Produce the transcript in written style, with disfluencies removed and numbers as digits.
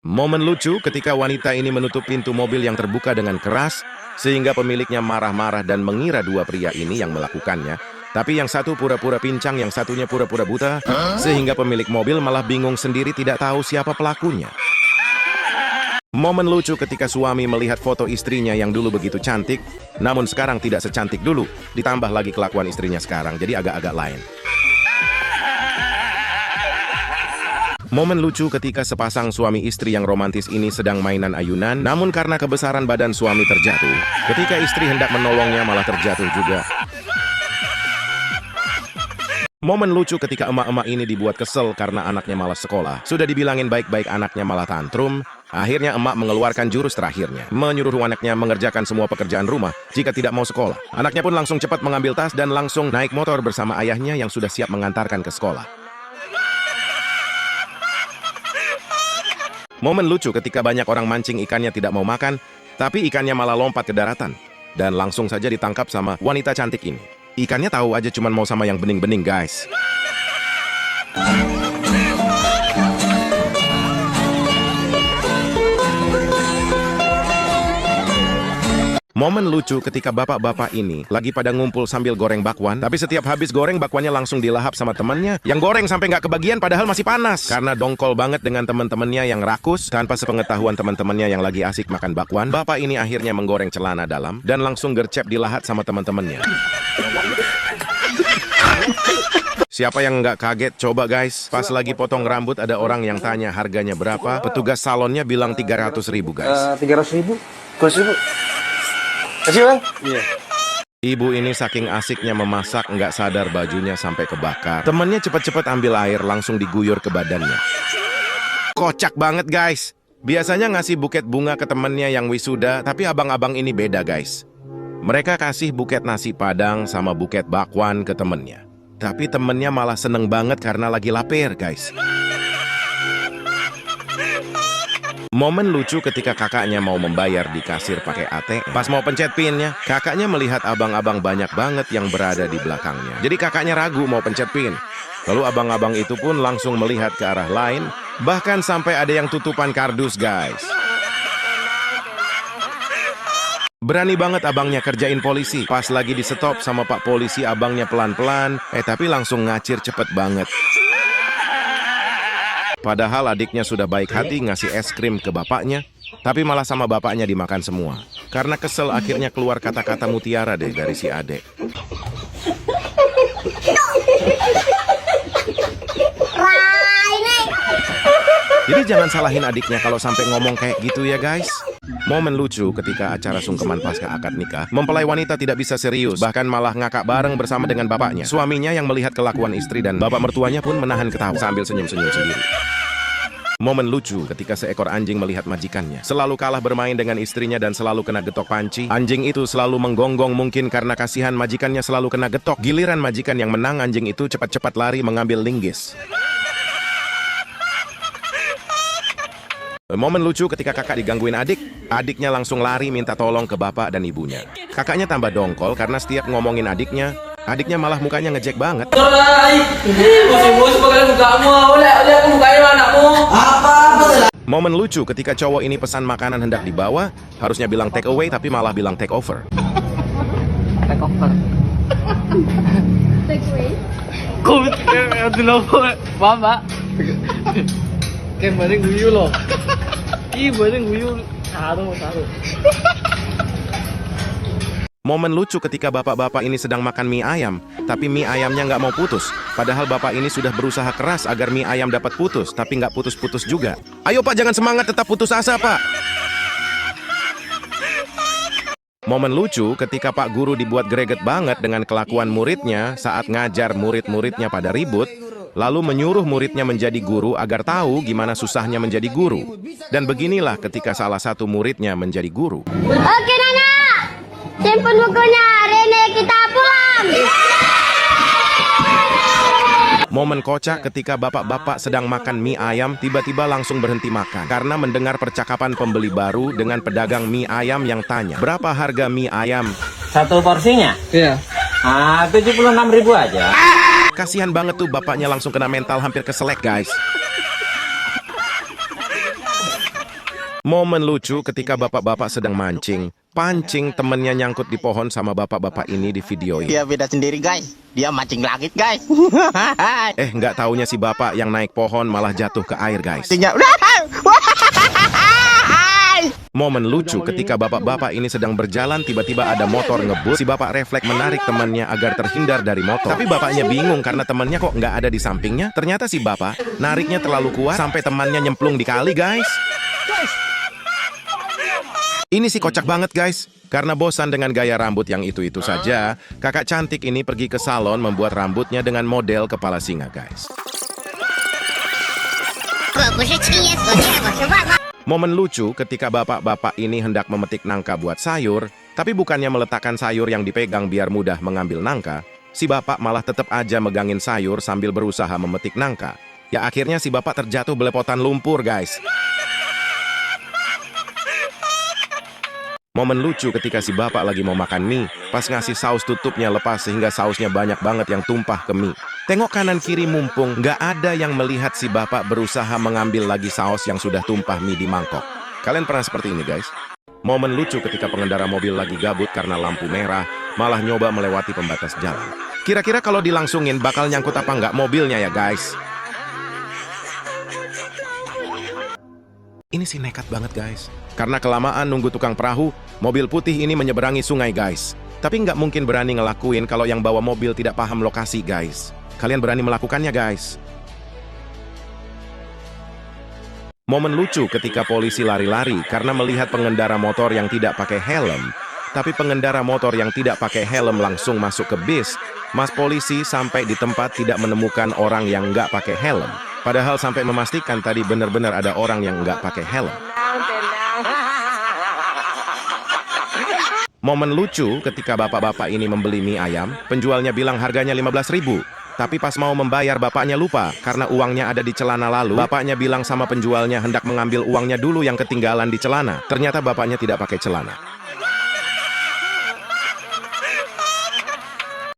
Momen lucu ketika wanita ini menutup pintu mobil yang terbuka dengan keras, sehingga pemiliknya marah-marah dan mengira dua pria ini yang melakukannya. Tapi yang satu pura-pura pincang, yang satunya pura-pura buta, sehingga pemilik mobil malah bingung sendiri tidak tahu siapa pelakunya. Momen lucu ketika suami melihat foto istrinya yang dulu begitu cantik, namun sekarang tidak secantik dulu, ditambah lagi kelakuan istrinya sekarang, jadi agak-agak lain. Momen lucu ketika sepasang suami istri yang romantis ini sedang mainan ayunan, namun karena kebesaran badan suami terjatuh, ketika istri hendak menolongnya malah terjatuh juga. Momen lucu ketika emak-emak ini dibuat kesel karena anaknya malas sekolah. Sudah dibilangin baik-baik anaknya malah tantrum. Akhirnya emak mengeluarkan jurus terakhirnya, menyuruh anaknya mengerjakan semua pekerjaan rumah jika tidak mau sekolah. Anaknya pun langsung cepat mengambil tas dan langsung naik motor bersama ayahnya yang sudah siap mengantarkan ke sekolah. Momen lucu ketika banyak orang mancing ikannya tidak mau makan, tapi ikannya malah lompat ke daratan. Dan langsung saja ditangkap sama wanita cantik ini. Ikannya tahu aja cuman mau sama yang bening-bening, guys. Momen lucu ketika bapak-bapak ini lagi pada ngumpul sambil goreng bakwan, tapi setiap habis goreng bakwannya langsung dilahap sama temannya yang goreng sampai nggak kebagian padahal masih panas. Karena dongkol banget dengan teman-temannya yang rakus, tanpa sepengetahuan teman-temannya yang lagi asik makan bakwan, bapak ini akhirnya menggoreng celana dalam dan langsung gercep dilahat sama teman-temannya. Siapa yang nggak kaget? Coba guys, pas lagi potong rambut ada orang yang tanya harganya berapa, petugas salonnya bilang 300.000 guys. 300.000? 200.000? Kasih bang? Iya. Ibu ini saking asiknya memasak, nggak sadar bajunya sampai kebakar. Temennya cepet-cepet ambil air langsung diguyur ke badannya. Kocak banget guys. Biasanya ngasih buket bunga ke temennya yang wisuda, tapi abang-abang ini beda guys. Mereka kasih buket nasi padang sama buket bakwan ke temennya. Tapi temennya malah seneng banget karena lagi lapar guys. Momen lucu ketika kakaknya mau membayar di kasir pakai ATM. Pas mau pencet pinnya, kakaknya melihat abang-abang banyak banget yang berada di belakangnya. Jadi kakaknya ragu mau pencet pin. Lalu abang-abang itu pun langsung melihat ke arah lain. Bahkan sampai ada yang tutupan kardus guys. Berani banget abangnya kerjain polisi. Pas lagi di stop sama pak polisi, abangnya pelan-pelan. Tapi langsung ngacir cepet banget. Padahal adiknya sudah baik hati ngasih es krim ke bapaknya, tapi malah sama bapaknya dimakan semua. Karena kesel akhirnya keluar kata-kata mutiara deh dari si adek. Jadi jangan salahin adiknya kalau sampai ngomong kayak gitu ya guys. Momen lucu ketika acara sungkeman pasca akad nikah, mempelai wanita tidak bisa serius, bahkan malah ngakak bareng bersama dengan bapaknya. Suaminya yang melihat kelakuan istri dan bapak mertuanya pun menahan ketawa sambil senyum-senyum sendiri. Momen lucu ketika seekor anjing melihat majikannya selalu kalah bermain dengan istrinya dan selalu kena getok panci. Anjing itu selalu menggonggong mungkin karena kasihan majikannya selalu kena getok. Giliran majikan yang menang, anjing itu cepat-cepat lari mengambil linggis. Momen lucu ketika kakak digangguin adik, adiknya langsung lari minta tolong ke bapak dan ibunya. Kakaknya tambah dongkol karena setiap ngomongin adiknya malah mukanya ngejek banget. Momen lucu ketika cowok ini pesan makanan hendak dibawa, harusnya bilang take away tapi malah bilang take over. Take over. Take away. Paham pak? Kayak bareng guyu loh. Ih bareng guyu. Saru. Momen lucu ketika bapak-bapak ini sedang makan mie ayam, tapi mie ayamnya nggak mau putus. Padahal bapak ini sudah berusaha keras agar mie ayam dapat putus, tapi nggak putus-putus juga. Ayo pak, jangan semangat, tetap putus asa pak. Momen lucu ketika pak guru dibuat greget banget dengan kelakuan muridnya saat ngajar murid-muridnya pada ribut, lalu menyuruh muridnya menjadi guru agar tahu gimana susahnya menjadi guru. Dan beginilah ketika salah satu muridnya menjadi guru. Oke Nana, simpen bukunya. Rene, kita pulang. Momen kocak ketika bapak-bapak sedang makan mie ayam tiba-tiba langsung berhenti makan karena mendengar percakapan pembeli baru dengan pedagang mie ayam yang tanya, berapa harga mie ayam? Satu porsinya? Iya. 76.000 aja. Kasihan banget tuh bapaknya langsung kena mental hampir keselek guys. Momen lucu ketika bapak-bapak sedang mancing. Pancing temennya nyangkut di pohon sama bapak-bapak ini di video ini. Dia beda sendiri guys. Dia mancing langit guys. Nggak taunya si bapak yang naik pohon malah jatuh ke air guys. Momen lucu ketika bapak-bapak ini sedang berjalan tiba-tiba ada motor ngebut. Si bapak refleks menarik temannya agar terhindar dari motor. Tapi bapaknya bingung karena temannya kok nggak ada di sampingnya. Ternyata si bapak nariknya terlalu kuat sampai temannya nyemplung di kali guys. Ini sih kocak banget guys. Karena bosan dengan gaya rambut yang itu-itu saja, kakak cantik ini pergi ke salon membuat rambutnya dengan model kepala singa guys. Momen lucu ketika bapak-bapak ini hendak memetik nangka buat sayur, tapi bukannya meletakkan sayur yang dipegang biar mudah mengambil nangka, si bapak malah tetap aja megangin sayur sambil berusaha memetik nangka. Ya akhirnya si bapak terjatuh belepotan lumpur guys. Momen lucu ketika si bapak lagi mau makan mie, pas ngasih saus tutupnya lepas sehingga sausnya banyak banget yang tumpah ke mie. Tengok kanan kiri mumpung nggak ada yang melihat si bapak berusaha mengambil lagi saus yang sudah tumpah mie di mangkok. Kalian pernah seperti ini guys? Momen lucu ketika pengendara mobil lagi gabut karena lampu merah, malah nyoba melewati pembatas jalan. Kira-kira kalau dilangsungin bakal nyangkut apa nggak mobilnya ya guys? Ini sih nekat banget guys. Karena kelamaan nunggu tukang perahu, mobil putih ini menyeberangi sungai guys. Tapi nggak mungkin berani ngelakuin kalau yang bawa mobil tidak paham lokasi guys. Kalian berani melakukannya guys? Momen lucu ketika polisi lari-lari karena melihat pengendara motor yang tidak pakai helm. Tapi pengendara motor yang tidak pakai helm langsung masuk ke bis. Mas polisi sampai di tempat tidak menemukan orang yang nggak pakai helm. Padahal sampai memastikan tadi benar-benar ada orang yang nggak pakai helm. Momen lucu ketika bapak-bapak ini membeli mie ayam, penjualnya bilang harganya 15.000. Tapi pas mau membayar bapaknya lupa, karena uangnya ada di celana lalu, bapaknya bilang sama penjualnya hendak mengambil uangnya dulu yang ketinggalan di celana. Ternyata bapaknya tidak pakai celana.